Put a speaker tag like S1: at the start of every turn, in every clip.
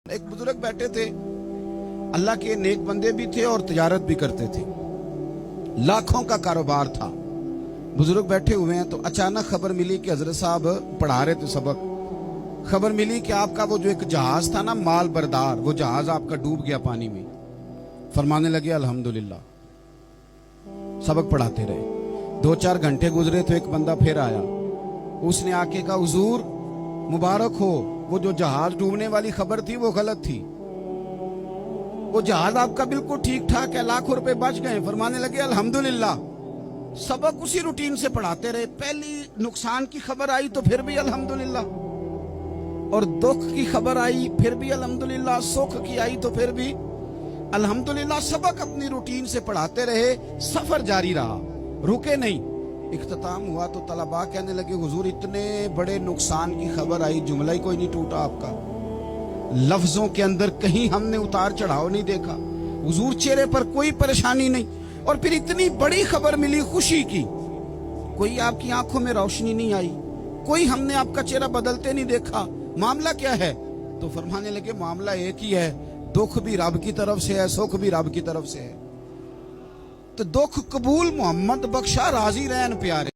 S1: ایک بزرگ بیٹھے تھے، اللہ کے نیک بندے بھی تھے اور تجارت بھی کرتے تھے، لاکھوں کا کاروبار تھا۔ بزرگ بیٹھے ہوئے ہیں تو اچانک خبر ملی کہ حضرت صاحب پڑھا رہے تھے سبق، خبر ملی کہ آپ کا وہ جو ایک جہاز تھا نا مال بردار، وہ جہاز آپ کا ڈوب گیا پانی میں۔ فرمانے لگے الحمدللہ، سبق پڑھاتے رہے۔ 2-4 گھنٹے گزرے تو ایک بندہ پھر آیا، اس نے آ کے کہا حضور مبارک ہو، وہ جو جہاز ڈوبنے والی خبر تھی وہ غلط تھی، وہ جہاز آپ کا بالکل ٹھیک ٹھاک ہے، لاکھوں روپے بچ گئے۔ فرمانے لگے الحمدللہ۔ سبق اسی روٹین سے پڑھاتے رہے، پہلی نقصان کی خبر آئی تو پھر بھی الحمدللہ، اور دکھ کی خبر آئی پھر بھی الحمدللہ، سکھ کی آئی تو پھر بھی الحمدللہ۔ سبق اپنی روٹین سے پڑھاتے رہے، سفر جاری رہا، رکے نہیں۔ اختتام ہوا تو طلباء کہنے لگے حضور اتنے بڑے نقصان کی خبر آئی، جملہ ہی کوئی نہیں ٹوٹا آپ کا، لفظوں کے اندر کہیں ہم نے اتار چڑھاؤ نہیں دیکھا، حضور چہرے پر کوئی پریشانی نہیں، اور پھر اتنی بڑی خبر ملی خوشی کی، کوئی آپ کی آنکھوں میں روشنی نہیں آئی، کوئی ہم نے آپ کا چہرہ بدلتے نہیں دیکھا، معاملہ کیا ہے؟ تو فرمانے لگے معاملہ ایک ہی ہے، دکھ بھی رب کی طرف سے ہے، سکھ بھی رب کی طرف سے ہے، تو دکھ قبول محمد بخشا، راضی رہن پیارے۔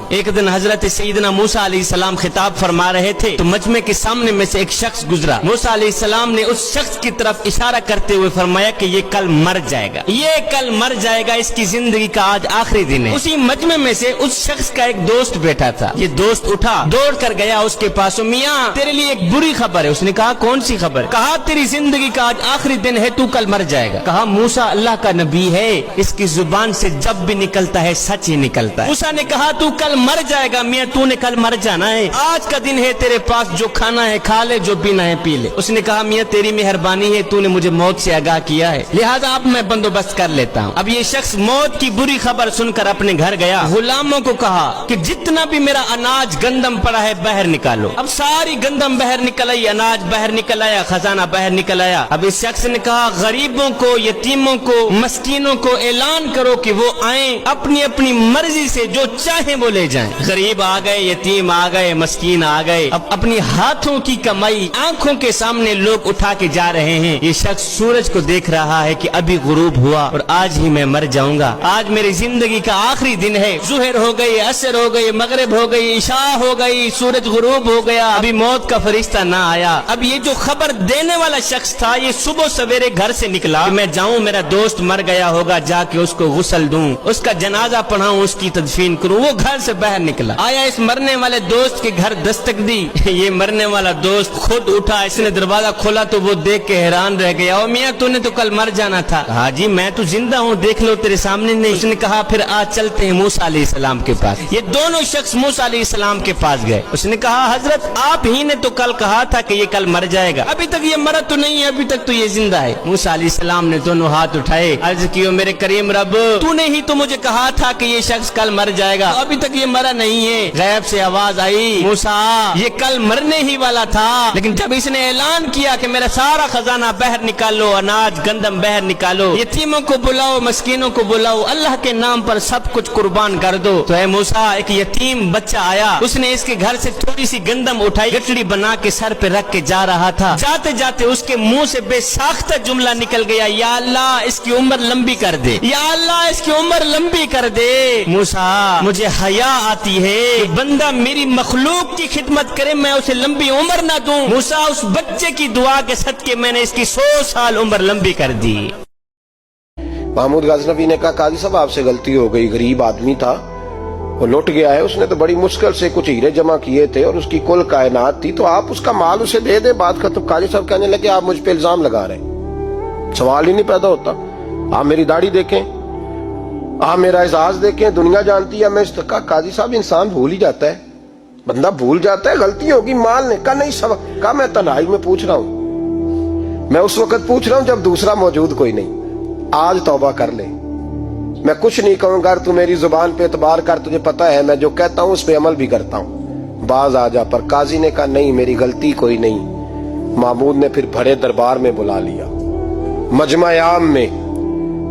S2: ایک دن حضرت سیدنا موسیٰ علیہ السلام خطاب فرما رہے تھے تو مجمع کے سامنے میں سے ایک شخص گزرا۔ موسیٰ علیہ السلام نے اس شخص کی طرف اشارہ کرتے ہوئے فرمایا کہ یہ کل مر جائے گا، یہ کل مر جائے گا، اس کی زندگی کا آج آخری دن ہے۔ اسی مجمع میں سے اس شخص کا ایک دوست بیٹھا تھا، یہ دوست اٹھا، دوڑ کر گیا اس کے پاس، میاں تیرے لیے ایک بری خبر ہے۔ اس نے کہا کون سی خبر؟ کہا تیری زندگی کا آج آخری دن ہے، تو کل مر جائے گا۔ کہا موسیٰ اللہ کا نبی ہے، اس کی زبان سے جب بھی نکلتا ہے سچ ہی نکلتا ہے۔ موسیٰ نے کہا تو کل مر جائے گا، میاں تو نے کل مر جانا ہے، آج کا دن ہے، تیرے پاس جو کھانا ہے کھا لے، جو پینا ہے پی لے۔ اس نے کہا میاں تیری مہربانی ہے، تو نے مجھے موت سے آگاہ کیا ہے، لہذا اب میں بندوبست کر لیتا ہوں۔ اب یہ شخص موت کی بری خبر سن کر اپنے گھر گیا، غلاموں کو کہا کہ جتنا بھی میرا اناج گندم پڑا ہے باہر نکالو۔ اب ساری گندم باہر نکل آئی، اناج باہر نکل آیا، خزانہ باہر نکل آیا۔ اب اس شخص نے کہا غریبوں کو، یتیموں کو، مسکینوں کو اعلان کرو کہ وہ آئیں، اپنی اپنی مرضی سے جو چاہیں وہ لے جائیں۔ غریب آ گئے، یتیم آ گئے، مسکین آ گئے، اب اپنی ہاتھوں کی کمائی آنکھوں کے سامنے لوگ اٹھا کے جا رہے ہیں۔ یہ شخص سورج کو دیکھ رہا ہے کہ ابھی غروب ہوا اور آج ہی میں مر جاؤں گا، آج میری زندگی کا آخری دن ہے، ظہر ہو گئی، عصر ہو گئی، مغرب ہو گئی، عشاء ہو گئی، سورج غروب ہو گیا، ابھی موت کا فرشتہ نہ آیا۔ اب یہ جو خبر دینے والا شخص تھا یہ صبح سویرے گھر سے نکلا کہ میں جاؤں، میرا دوست مر گیا ہوگا، جا کے اس کو غسل دوں، اس کا جنازہ پڑھاؤں، اس کی تدفین کروں۔ وہ گھر سے باہر نکلا، آیا اس مرنے والے دوست کے گھر دستک دی، یہ مرنے والا دوست خود اٹھا، اس نے دروازہ کھولا تو وہ دیکھ کے حیران رہ گیا، او میاں تو نے تو کل مر جانا تھا۔ کہا جی میں تو زندہ ہوں، دیکھ لو تیرے سامنے نہیں۔ اس نے کہا پھر آج چلتے ہیں موسیٰ علیہ السلام کے پاس۔ یہ دونوں شخص موسیٰ علیہ السلام کے پاس گئے۔ اس نے کہا حضرت آپ ہی نے تو کل کہا تھا کہ یہ کل مر جائے گا، ابھی تک یہ مرا تو نہیں ہے، ابھی تک تو یہ زندہ ہے۔ موسیٰ علیہ السلام نے دونوں ہاتھ اٹھائے، عرض کیو میرے کریم رب تو نے ہی تو مجھے کہا تھا کہ یہ شخص کل مر جائے گا، ابھی تک یہ مرا نہیں ہے۔ غیب سے آواز آئی موسیٰ یہ کل مرنے ہی والا تھا، لیکن جب اس نے اعلان کیا کہ میرا سارا خزانہ باہر نکالو، اناج گندم باہر نکالو، یتیموں کو بلاؤ، مسکینوں کو بلاؤ، اللہ کے نام پر سب کچھ قربان کر دو، تو اے موسیٰ ایک یتیم بچہ آیا، اس نے اس کے گھر سے تھوڑی سی گندم اٹھائی، گٹڑی بنا کے سر پہ رکھ کے جا رہا تھا، جاتے جاتے اس کے منہ سے بے ساختہ جملہ نکل گیا، یا اللہ اس کی عمر لمبی کر دے، یا اللہ اس کی عمر لمبی کر دے۔ موسیٰ مجھے حیا آتی ہے کہ بندہ میری مخلوق کی خدمت کرے میں اسے لمبی عمر نہ دوں، موسیٰ اس بچے کی دعا کے صدقے میں نے اس کی 100 سال عمر لمبی کر دی۔
S3: محمود غزنوی نے کہا قاضی صاحب آپ سے غلطی ہو گئی، غریب آدمی تھا، وہ لٹ گیا ہے، اس نے تو بڑی مشکل سے کچھ ہیرے جمع کیے تھے اور اس کی کل کائنات تھی، تو آپ اس کا مال اسے دے دیں، بات ختم۔ قاضی صاحب کہنے لگے آپ مجھ پہ الزام لگا رہے ہیں، سوال ہی نہیں پیدا ہوتا، آپ میری داڑھی دیکھیں، آپ میرا اعزاز دیکھیں، دنیا جانتی ہے میں اس کا۔ قاضی صاحب انسان بھول ہی جاتا ہے، بندہ بھول جاتا ہے، غلطی ہوگی، مال نے کہا نہیں سبق، کہا میں تنہائی میں پوچھ رہا ہوں، میں اس وقت پوچھ رہا ہوں جب دوسرا موجود کوئی نہیں، آج توبہ کر لے، میں کچھ نہیں کہوں گا، تو میری زبان پہ اعتبار کر، تجھے پتا ہے میں جو کہتا ہوں اس پہ عمل بھی کرتا ہوں، باز آ جا۔ پر قاضی نے کہا نہیں میری غلطی کوئی نہیں۔ محمود نے پھر بڑے دربار میں بلا لیا، مجمع عام میں،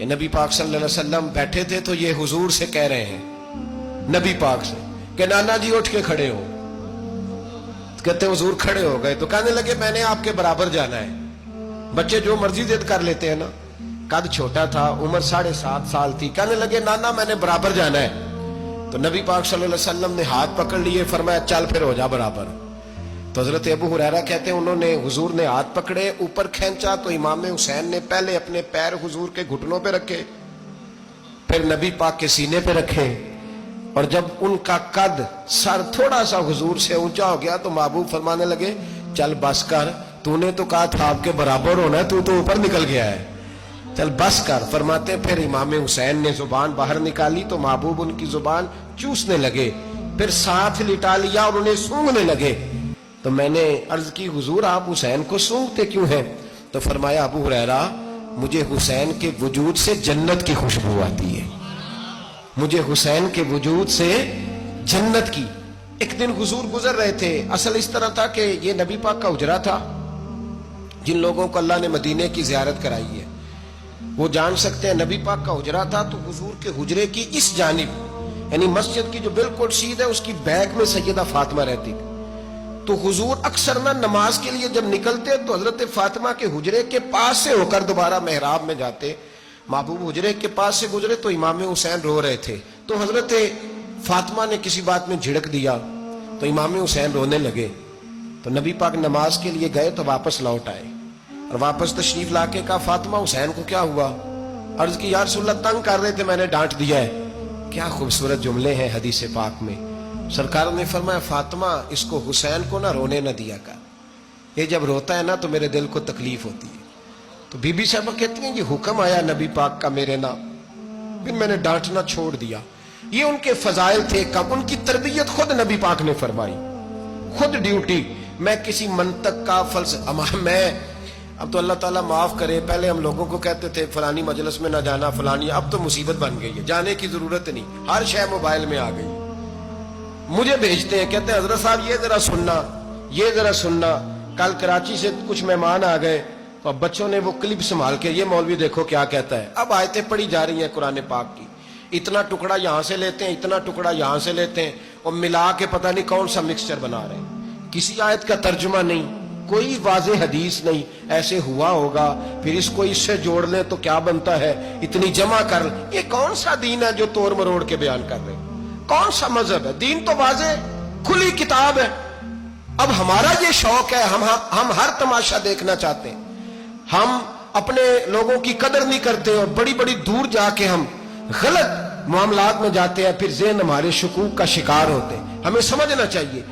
S3: کہ نبی پاک صلی اللہ علیہ وسلم بیٹھے تھے تو یہ حضور سے کہہ رہے ہیں، نبی پاک سے، کہ نانا جی اٹھ کے کھڑے ہو. کہتے ہیں حضور کھڑے ہو گئے تو کہنے لگے میں نے آپ کے برابر جانا ہے. بچے جو مرضی ضد کر لیتے ہیں نا. قد چھوٹا تھا، عمر 7.5 سال تھی. کہنے لگے نانا میں نے برابر جانا ہے. تو نبی پاک صلی اللہ علیہ وسلم نے ہاتھ پکڑ لیے، فرمایا چل پھر ہو جا برابر. تو حضرت ابو ہریرہ کہتے ہیں انہوں نے حضور نے ہاتھ پکڑے، اوپر کھینچا تو امام حسین نے پہلے اپنے پیر حضور کے گھٹنوں پہ رکھے، پھر نبی پاک کے سینے پہ رکھے، اور جب ان کا قد سر تھوڑا سا حضور سے اونچا ہو گیا تو محبوب فرمانے لگے چل بس کر، تو نے تو کہا تھا آپ کے برابر ہونا ہے، تو اوپر نکل گیا ہے، چل بس کر. فرماتے پھر امام حسین نے زبان باہر نکالی تو محبوب ان کی زبان چوسنے لگے، پھر ساتھ لٹا لیا اور انہیں سونگھنے لگے. تو میں نے عرض کی حضور آپ حسین کو سونگھتے کیوں ہیں؟ تو فرمایا ابو ہریرہ مجھے حسین کے وجود سے جنت کی خوشبو آتی ہے، مجھے حسین کے وجود سے جنت کی. ایک دن حضور گزر رہے تھے. اصل اس طرح تھا کہ یہ نبی پاک کا حجرہ تھا. جن لوگوں کو اللہ نے مدینے کی زیارت کرائی ہے وہ جان سکتے ہیں نبی پاک کا حجرہ تھا. تو حضور کے حجرے کی اس جانب یعنی مسجد کی جو بالکل سیدھ ہے اس کی بیک میں سیدہ فاطمہ رہتی. تو حضور اکثر نہ نماز کے لیے جب نکلتے تو حضرت فاطمہ کے حجرے کے پاس سے ہو کر دوبارہ محراب میں جاتے. محبوب حجرے کے پاس سے گزرے تو امام حسین رو رہے تھے. تو حضرت فاطمہ نے کسی بات میں جھڑک دیا تو امام حسین رونے لگے. تو نبی پاک نماز کے لیے گئے تو واپس لوٹ آئے اور واپس تشریف لا کے کہا فاطمہ حسین کو کیا ہوا؟ عرض کی یا رسول اللہ تنگ کر رہے تھے میں نے ڈانٹ دیا ہے. کیا خوبصورت جملے ہیں حدیث پاک میں. سرکار نے فرمایا فاطمہ اس کو حسین کو نہ رونے نہ دیا کر، یہ جب روتا ہے نا تو میرے دل کو تکلیف ہوتی ہے. تو بی بی صاحبہ کہتی ہیں یہ حکم آیا نبی پاک کا میرے نام، پھر میں نے ڈانٹنا چھوڑ دیا. یہ ان کے فضائل تھے. کب ان کی تربیت خود نبی پاک نے فرمائی، خود ڈیوٹی. میں کسی منطق کا میں اب تو اللہ تعالیٰ معاف کرے، پہلے ہم لوگوں کو کہتے تھے فلانی مجلس میں نہ جانا فلانی، اب تو مصیبت بن گئی ہے، جانے کی ضرورت نہیں، ہر شے موبائل میں آ گئی. مجھے بھیجتے ہیں کہتے ہیں حضرت صاحب یہ ذرا سننا، یہ ذرا سننا. کل کراچی سے کچھ مہمان آ گئے تو اب بچوں نے وہ کلپ سنبھال کے یہ مولوی دیکھو کیا کہتا ہے. اب آیتیں پڑھی جا رہی ہیں قرآن پاک کی، اتنا ٹکڑا یہاں سے لیتے ہیں، اتنا ٹکڑا یہاں سے لیتے ہیں اور ملا کے پتہ نہیں کون سا مکسچر بنا رہے ہیں. کسی آیت کا ترجمہ نہیں، کوئی واضح حدیث نہیں. ایسے ہوا ہوگا پھر اس کو اس سے جوڑ لیں تو کیا بنتا ہے، اتنی جمع کر لیں. یہ کون سا دین ہے جو توڑ مروڑ کے بیان کر رہے ہیں؟ کون سا مذہب ہے؟ دین تو واضح کھلی کتاب ہے. اب ہمارا یہ شوق ہے، ہم ہر تماشا دیکھنا چاہتے ہیں. ہم اپنے لوگوں کی قدر نہیں کرتے اور بڑی بڑی دور جا کے ہم غلط معاملات میں جاتے ہیں، پھر ذہن ہمارے شکوک کا شکار ہوتے ہیں. ہمیں سمجھنا چاہیے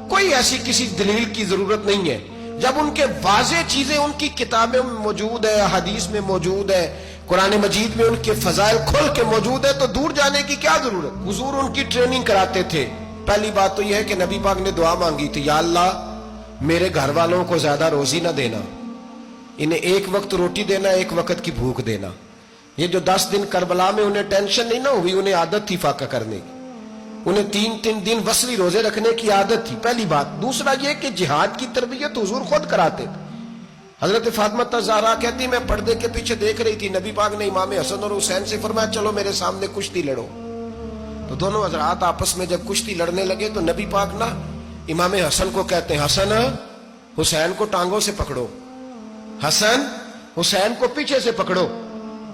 S3: کوئی ایسی کسی دلیل کی ضرورت نہیں ہے. جب ان کے واضح چیزیں ان کی کتابیں میں موجود ہے، حدیث میں موجود ہے، قرآن مجید میں ان کے فضائل کھل کے موجود ہے تو دور جانے کی کیا ضرورت. حضور ان کی ٹریننگ کراتے تھے. پہلی بات تو یہ ہے کہ نبی پاک نے دعا مانگی تھی، یا اللہ میرے گھر والوں کو زیادہ روزی نہ دینا، انہیں ایک وقت روٹی دینا، ایک وقت کی بھوک دینا. یہ جو 10 دن کربلا میں انہیں ٹینشن نہیں نہ ہوئی، انہیں عادت تھی فاقہ کرنے کی، انہیں 3 دن وصلی روزے رکھنے کی عادت تھی. پہلی بات. دوسرا یہ کہ جہاد کی تربیت حضور خود کراتے تھے. حضرت فاطمہ الزہرا کہتی میں پردے کے پیچھے دیکھ رہی تھی، نبی پاک نے امام حسن اور حسین سے فرمایا چلو میرے سامنے کشتی لڑو. تو دونوں حضرات آپس میں جب کشتی لڑنے لگے تو نبی پاک نا امام حسن کو کہتے ہیں حسن حسین کو ٹانگوں سے پکڑو، حسن حسین کو پیچھے سے پکڑو.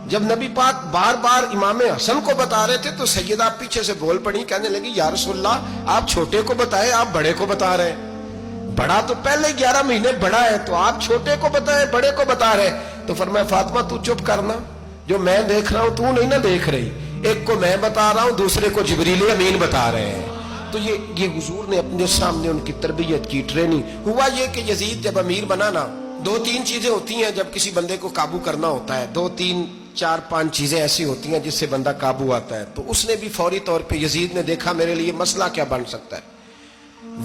S3: جب نبی پاک بار بار امام حسن کو بتا رہے تھے تو سیدہ پیچھے سے بول پڑی، کہنے لگی یا رسول اللہ آپ چھوٹے کو بتائے، آپ بڑے کو بتا رہے ہیں. بڑا تو پہلے 11 مہینے بڑا ہے تو آپ چھوٹے کو بتائے بڑے کو بتا رہے. تو فرمایا فاطمہ تو چپ کرنا، جو میں دیکھ رہا ہوں تو نہیں نہ دیکھ رہی. ایک کو میں بتا رہا ہوں، دوسرے کو جبریل امین بتا رہے ہیں. تو یہ حضور نے اپنے سامنے ان کی تربیت کی، ٹریننگ. ہوا یہ کہ یزید جب امیر بنا نا، 2-3 چیزیں ہوتی ہیں جب کسی بندے کو قابو کرنا ہوتا ہے، 2-3-4-5 چیزیں ایسی ہوتی ہیں جس سے بندہ قابو آتا ہے. تو اس نے بھی فوری طور پہ یزید نے دیکھا میرے لیے مسئلہ کیا بن سکتا ہے.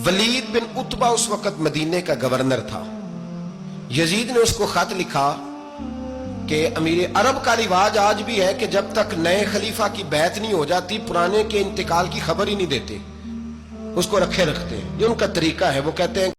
S3: ولید بن عتبہ اس وقت مدینے کا گورنر تھا. یزید نے اس کو خط لکھا کہ امیر عرب کا رواج آج بھی ہے کہ جب تک نئے خلیفہ کی بیعت نہیں ہو جاتی پرانے کے انتقال کی خبر ہی نہیں دیتے، اس کو رکھے رکھتے. یہ ان کا طریقہ ہے. وہ کہتے ہیں